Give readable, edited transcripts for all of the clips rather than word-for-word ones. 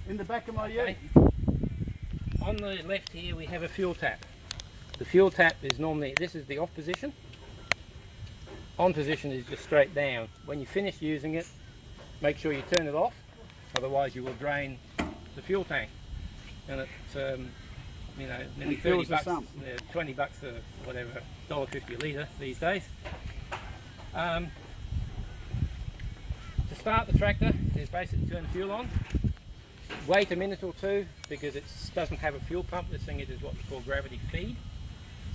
in the back of my ute. On the left here we have a fuel tap. The fuel tap is normally, this is the off position. On position is just straight down. When you finish using it, make sure you turn it off, otherwise you will drain the fuel tank. And it's, you know, nearly 30 bucks, 20 bucks or whatever, $1.50 a litre these days. To start the tractor is basically turn the fuel on. Wait a minute or two because it doesn't have a fuel pump. This thing is what we call gravity feed.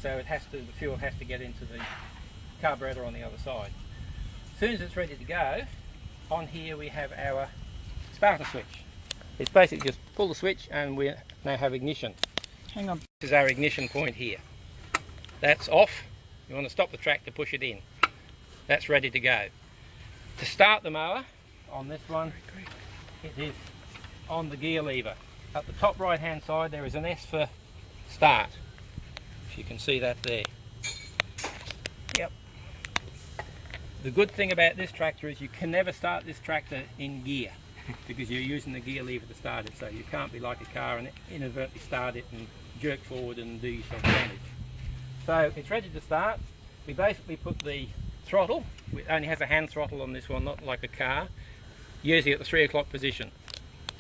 So it has to, the fuel has to get into the carburetor on the other side. As soon as it's ready to go, on here we have our starter switch. It's basically just pull the switch and we now have ignition. Hang on. This is our ignition point here. That's off. You want to stop the tractor, push it in. That's ready to go. To start the mower, on this one, it is on the gear lever. At the top right hand side there is an S for start. If you can see that there. Yep. The good thing about this tractor is you can never start this tractor in gear because you're using the gear lever to start it, so you can't be like a car and inadvertently start it and jerk forward and do yourself damage. So it's ready to start. We basically put the throttle, it only has a hand throttle on this one, not like a car, usually at the 3 o'clock position.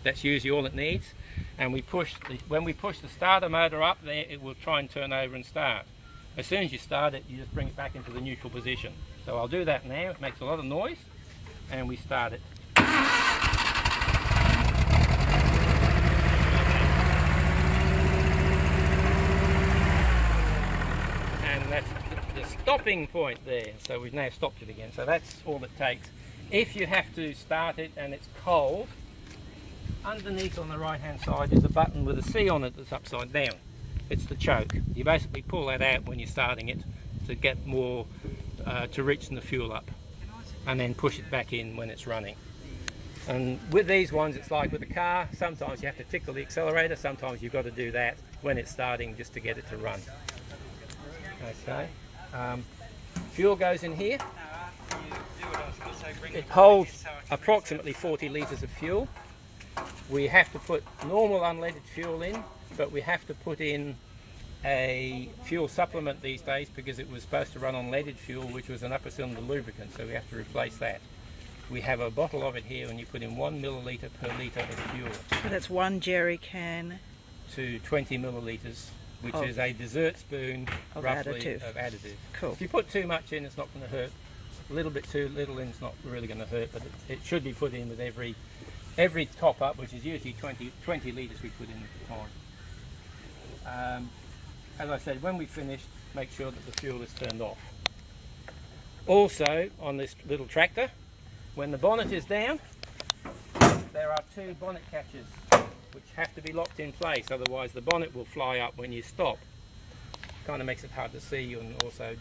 That's usually all it needs. And we push when we push the starter motor up there, it will try and turn over and start. As soon as you start it, you just bring it back into the neutral position. So I'll do that now. It makes a lot of noise, and we start it. And that's the stopping point there. So we've now stopped it again. So that's all it takes. If you have to start it and it's cold, underneath on the right hand side is a button with a C on it that's upside down. It's the choke. You basically pull that out when you're starting it to get more, to reach the fuel up, and then push it back in when it's running. And with these ones it's like with a car, sometimes you have to tickle the accelerator, sometimes you've got to do that when it's starting just to get it to run. Okay, fuel goes in here. It holds approximately 40 litres of fuel. We have to put normal unleaded fuel in, but we have to put in a fuel supplement these days because it was supposed to run on leaded fuel, which was an upper cylinder lubricant, so we have to replace that. We have a bottle of it here and you put in 1 milliliter per litre of fuel. So that's 1 jerry can to 20 millilitres, which is a dessert spoon roughly of additive. Cool. If you put too much in, it's not going to hurt. A little bit too little in, it's not really going to hurt, but it should be put in with every top up, which is usually 20 litres we put in at the time. As I said, when we finish, make sure that the fuel is turned off. Also, on this little tractor, when the bonnet is down, there are 2 bonnet catches which have to be locked in place, otherwise the bonnet will fly up when you stop. Kind of makes it hard to see and also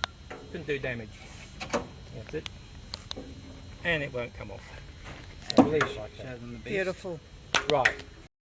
can do damage. That's it. And it won't come off. I believe like that. Beautiful. Right.